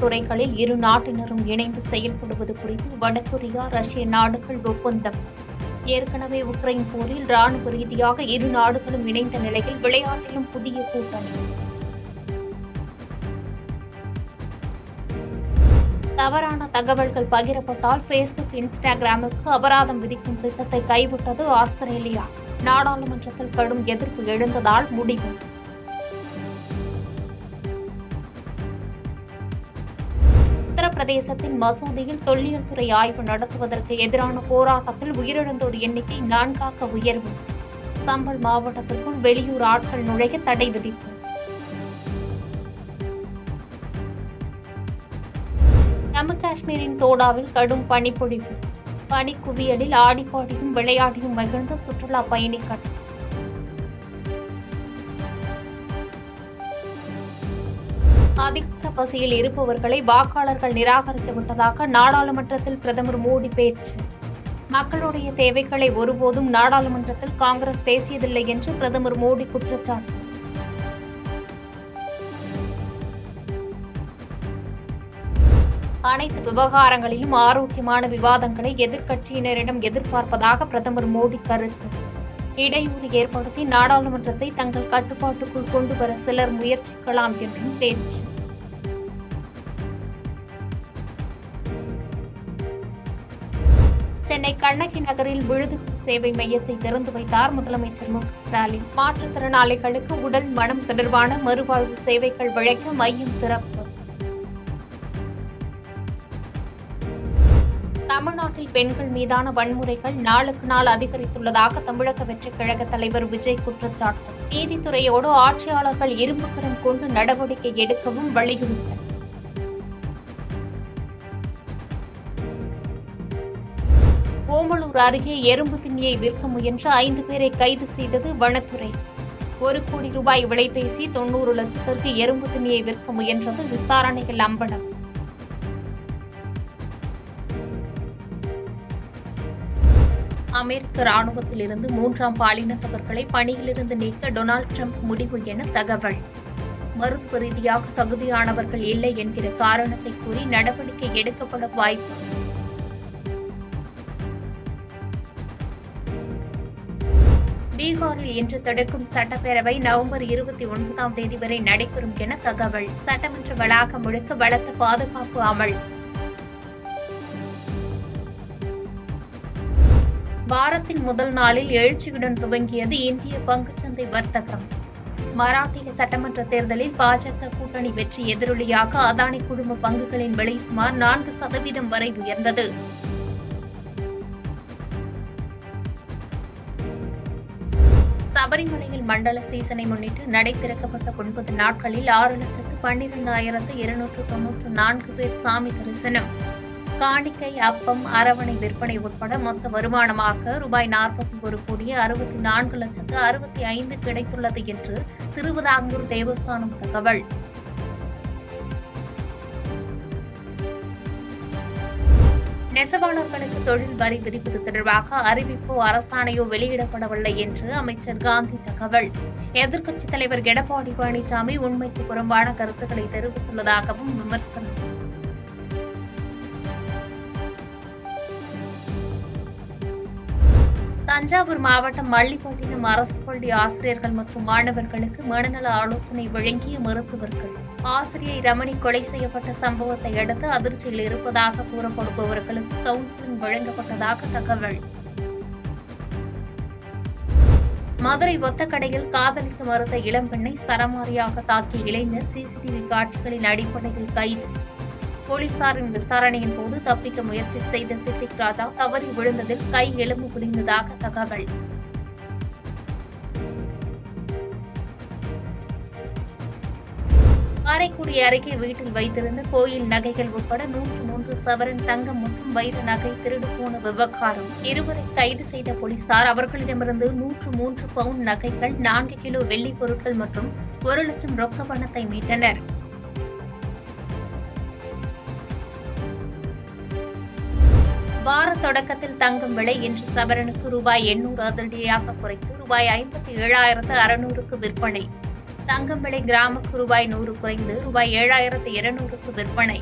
துறைகளில் இரு நாட்டினரும் இணைந்து செயல்படுவது குறித்து வடகொரியா, ரஷ்ய நாடுகள் ஒப்பந்தம். ஏற்கனவே உக்ரைன் போரில் ராணுவ ரீதியாக இரு நாடுகளும் இணைந்த நிலையில் விளையாட்டிலும் புதிய கூட்டணி. தவறான தகவல்கள் பகிரப்பட்டால் பேஸ்புக், இன்ஸ்டாகிராமுக்கு அபராதம் விதிக்கும் திட்டத்தை கைவிட்டது ஆஸ்திரேலியா. நாடாளுமன்றத்தில் கடும் எதிர்ப்பு எழுந்ததால் முடிவு. உத்தரப்பிரதேசத்தின் மசூதியில் தொல்லியல் துறை ஆய்வு நடத்துவதற்கு எதிரான போராட்டத்தில் உயிரிழந்தோர் எண்ணிக்கை 4ஆக உயர்வு. சம்பல் மாவட்டத்திற்குள் வெளியூர் ஆட்கள் நுழைய தடை விதிப்பு. ஜம்மு காஷ்மீரின் தோடாவில் கடும் பனிப்பொழிவு. பனிக்குவியலில் ஆடிப்பாடியும் விளையாடியும் மகிழ்ந்த சுற்றுலா பயணிகள். அதிகார பசியில் இருப்பவர்களை வாக்காளர்கள் நிராகரித்து விட்டதாக நாடாளுமன்றத்தில் பிரதமர் மோடி பேச்சு. மக்களுடைய தேவைகளை ஒருபோதும் நாடாளுமன்றத்தில் காங்கிரஸ் பேசியதில்லை என்று பிரதமர் மோடி குற்றச்சாட்டு. அனைத்து விவகாரங்களிலும் ஆரோக்கியமான விவாதங்களை எதிர்க்கட்சியினரிடம் எதிர்பார்ப்பதாக பிரதமர் மோடி கருத்து. இடையூறு ஏற்படுத்தி நாடாளுமன்றத்தை தங்கள் கட்டுப்பாட்டுக்குள் கொண்டுவர சிலர் முயற்சிக்கலாம் என்றும் பேச்சு. சென்னை கண்ணகி நகரில் விழுதுகள் சேவை மையத்தை திறந்து வைத்தார் முதலமைச்சர் மு.க.ஸ்டாலின். மாற்றுத்திறனாளிகளுக்கு உடல், மனம் தொடர்பான மறுவாழ்வு சேவைகள் வழங்க மையம் திறப்பு. தமிழ்நாட்டில் பெண்கள் மீதான வன்முறைகள் நாளுக்கு நாள் அதிகரித்துள்ளதாக தமிழக வெற்றிக் கழக தலைவர் விஜய் குற்றச்சாட்டு. நீதித்துறையோடு ஆட்சியாளர்கள் இரும்புக்கரம் கொண்டு நடவடிக்கை எடுக்கவும் வலியுறுத்தல். ஓமலூர் அருகே எறும்பு திண்ணியை விற்க முயன்ற 5 பேரை கைது செய்தது வனத்துறை. 1 கோடி ரூபாய் விலை பேசி 90 லட்சத்திற்கு எறும்பு திண்ணியை விற்க முயன்றது விசாரணையில் அம்பலம். அமெரிக்க ராணுவத்திலிருந்து 3ஆம் பாலினத்தவர்களை பணியிலிருந்து நீக்க டொனால்டு டிரம்ப் முடிவு என தகவல். மருத்துவ ரீதியாக தகுதியானவர்கள் இல்லை என்கிற காரணத்தை கூறி நடவடிக்கை எடுக்கப்பட வாய்ப்பு. பீகாரில் இன்று தொடக்கும் சட்டப்பேரவை நவம்பர் 29ஆம் தேதி வரை நடைபெறும் என தகவல். சட்டமன்ற வளாகம் முழுக்க பலத்த பாதுகாப்பு அமல். வாரத்தின் முதல் நாளில் எழுச்சியுடன் துவங்கியது இந்திய பங்குச்சந்தை வர்த்தகம். மராட்டிய சட்டமன்ற தேர்தலில் பாஜக கூட்டணி வெற்றி எதிரொலியாக அதானி குழும பங்குகளின் விலை சுமார் 4% வரை உயர்ந்தது. சபரிமலையில் மண்டல சீசனை முன்னிட்டு நடை திறக்கப்பட்ட 9 நாட்களில் 6,12,294 பேர் சாமி தரிசனம். காணிக்கை, அப்பம், அரவணை விற்பனை உட்பட மொத்த வருமானமாக ரூபாய் 41,64,65,00,000 கிடைத்துள்ளது என்று திருவிதாங்கூர் தேவஸ்தானம் தகவல். நெசவாளர்களுக்கு தொழில் வரி விதிப்பது தொடர்பாக அறிவிப்போ அரசாணையோ வெளியிடப்படவில்லை என்று அமைச்சர் காந்தி தகவல். எதிர்க்கட்சித் தலைவர் எடப்பாடி பழனிசாமி உண்மைக்கு புறம்பான கருத்துக்களை தெரிவித்துள்ளதாகவும் விமர்சனம். தஞ்சாவூர் மாவட்டம் மல்லிப்பட்டினம் அரசு பள்ளி ஆசிரியர்கள் மற்றும் மாணவர்களுக்கு மனநல ஆலோசனை வழங்கிய மருத்துவர்கள். ஆசிரியை ரமணி கொலை செய்யப்பட்ட சம்பவத்தை அடுத்து அதிர்ச்சியில் இருப்பதாக கூறப்படுபவர்களுக்கு கவுன்சிலிங் வழங்கப்பட்டதாக தகவல். மதுரை ஒத்தக்கடையில் காதலிக்க மறுத்த இளம்பெண்ணை சரமாரியாக தாக்கிய இளைஞர் சிசிடிவி காட்சிகளின் அடிப்படையில் கைது. போலீசாரின் விசாரணையின் போது தப்பிக்க முயற்சி செய்த சித்திக் ராஜா தவறி விழுந்ததில் கை எலும்பு புரிந்ததாக தகவல். காரைக்குடி அருகே வீட்டில் வைத்திருந்த கோயில் நகைகள் உட்பட 103 சவரன் தங்கம் மற்றும் வைர நகை திருடு போன விவகாரம். இருவரை கைது செய்த போலீசார் அவர்களிடமிருந்து 103 பவுண்ட் நகைகள், 4 கிலோ வெள்ளி பொருட்கள் மற்றும் 1 லட்சம் ரொக்க பணத்தை மீட்டனர். வார தொடக்கத்தில் தங்கம் விலை இன்று சவரனுக்கு ரூபாய் 800 அதிரடியாக குறைத்து ரூபாய் 57,600க்கு விற்பனை. தங்கம் விலை கிராமுக்கு ரூபாய் 100 குறைந்து ரூபாய் 7,200க்கு விற்பனை.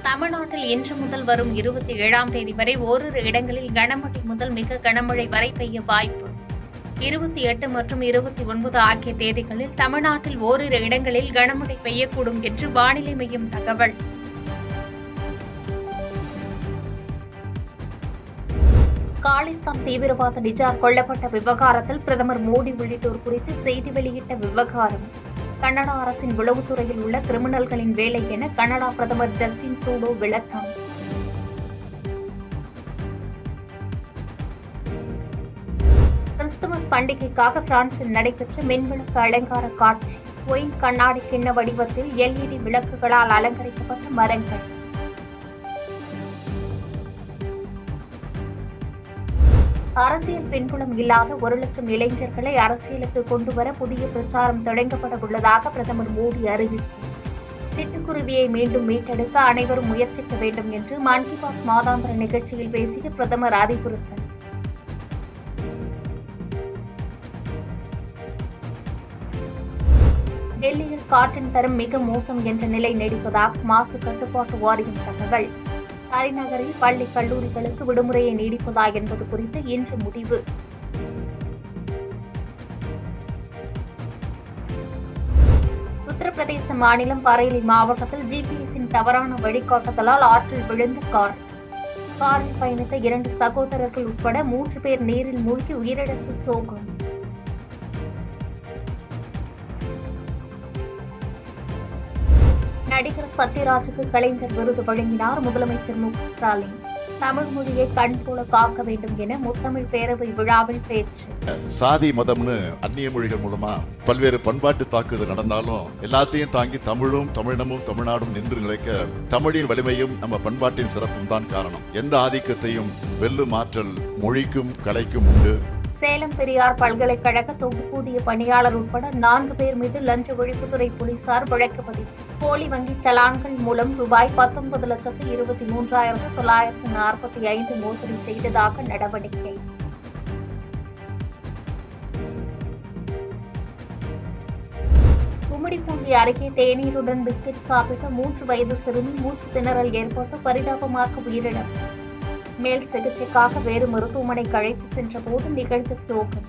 தமிழ்நாட்டில் இன்று முதல் வரும் 27ஆம் தேதி வரை ஓரிரு இடங்களில் கனமழை முதல் மிக கனமழை வரை பெய்ய வாய்ப்பு. 28 மற்றும் 29 ஆகிய தேதிகளில் தமிழ்நாட்டில் ஓரிரு இடங்களில் கனமழை பெய்யக்கூடும் என்று வானிலை மையம் தகவல். காலிஸ்தான் தீவிரவாத நிஜார் கொல்லப்பட்ட விவகாரத்தில் பிரதமர் மோடி உள்ளிட்டோர் குறித்து செய்தி வெளியிட்ட விவகாரம். கனடா அரசின் உளவுத்துறையில் உள்ள கிரிமினல்களின் வேலை என கனடா பிரதமர் ஜஸ்டின் ட்ரூடோ விளக்கம். கிறிஸ்துமஸ் பண்டிகைக்காக பிரான்சில் நடைபெற்ற மின்விளக்கு அலங்கார காட்சி. ஒயின் கண்ணாடி கிண்ண வடிவத்தில் LED விளக்குகளால் அலங்கரிக்கப்பட்ட மரங்கள். அரசியல் பின்புலம் இல்லாத 1 லட்சம் இளைஞர்களை அரசியலுக்கு கொண்டுவர புதிய பிரச்சாரம் தொடங்கப்பட உள்ளதாக பிரதமர் மோடி அறிவிப்பு. சிட்டுக்குருவியை மீண்டும் மீட்டெடுக்க அனைவரும் முயற்சிக்க வேண்டும் என்று மன் கி பாத் மாதாந்திர நிகழ்ச்சியில் பேசிய பிரதமர் அறிவுறுத்தல். டெல்லியில் காற்றின் தரம் மிக மோசம் என்ற நிலை நீடிப்பதாக மாசு கட்டுப்பாட்டு வாரியம் தகவல். தலைநகரில் பள்ளி கல்லூரிகளுக்கு விடுமுறையை நீடிப்பதா என்பது குறித்து இன்று முடிவு. உத்தரப்பிரதேச மாநிலம் பரேலி மாவட்டத்தில் GPS-இன் தவறான வழிகாட்டுதலால் ஆற்றில் விழுந்த காரில் பயணித்த 2 சகோதரர்கள் உட்பட 3 பேர் நீரில் மூழ்கி உயிரிழந்த சோகம். நடிகர் சத்யராஜுக்கு கலைஞர் விருது வழங்கினார் முதலமைச்சர் மு க ஸ்டாலின். தமிழ் மொழியை கண் போல காக்க வேண்டும் என முத்தமிழ் பேரவை விழாவில் பேச்சு. சாதி மதம்னு அந்நிய மொழிகள் மூலமா பல்வேறு பண்பாட்டு தாக்குதல் நடந்தாலும் எல்லாத்தையும் தாங்கி தமிழும் தமிழினமும் தமிழ்நாடும் நின்று நிலைக்க தமிழின் வலிமையும் நம்ம பண்பாட்டின் சிறப்பும் தான் காரணம். எந்த ஆதிக்கத்தையும் வெல்லும் ஆற்றல் மொழிக்கும் கலைக்கும் உண்டு. சேலம் பெரியார் பல்கலைக்கழக தொகுப்பூதிய பணியாளர் உட்பட 4 பேர் மீது லஞ்ச ஒழிப்புத்துறை போலீசார் வழக்கு பதிவு. போலி வங்கி சலான்கள் மூலம் ரூபாய் 19,23,945 மோசடி செய்ததாக நடவடிக்கை. கும்மிடிப்பூண்டி அருகே தேநீருடன் பிஸ்கெட் சாப்பிட்ட 3 வயது சிறுமி மூச்சு திணறல் ஏற்பட்டு பரிதாபமாக உயிரிழப்பு. மேல் சிகிச்சைக்காக வேறு மருத்துவமனைக்கு அழைத்து சென்ற போது நிகழ்ந்த சோகம்.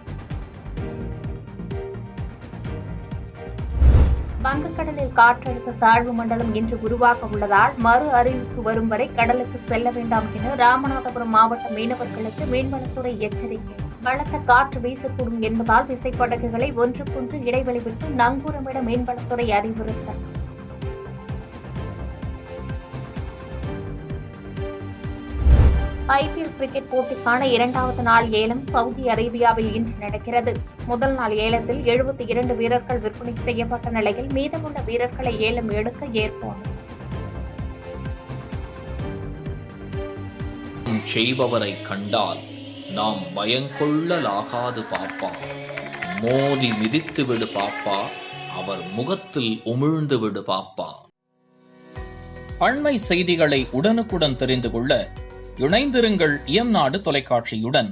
வங்கக்கடலில் காற்றழுத்த தாழ்வு மண்டலம் இன்று உருவாக உள்ளதால் மறு அறிவிப்பு வரும் வரை கடலுக்கு செல்ல வேண்டாம் என ராமநாதபுரம் மாவட்ட மீனவர்களுக்கு மீன்வளத்துறை எச்சரிக்கை. பலத்த காற்று வீசக்கூடும் என்பதால் விசைப்படகுகளை ஒன்றுக்கொன்று இடைவெளி விட்டு நங்கூரமிட மீன்வளத்துறை அறிவுறுத்தல். IPL கிரிக்கெட் போட்டிக்கான 2வது நாள் ஏலம் சவுதி அரேபியாவில் இன்று நடக்கிறது. முதல் நாள் ஏலத்தில் 72 வீரர்கள் விற்பனை செய்யப்பட்ட நிலையில் மீதமுள்ள வீரர்களை ஏலம் எடுக்க ஏற்பாடு செய்பவரை கண்டால் நாம் பயங்கொள்ளலாகாது பாப்பா. மோதி மிதித்து விடு பாப்பா, அவர் முகத்தில் உமிழ்ந்து விடு பாப்பா. அண்மை செய்திகளை உடனுக்குடன் தெரிந்து கொள்ள இணைந்திருங்கள் இயம்நாடு தொலைக்காட்சியுடன்.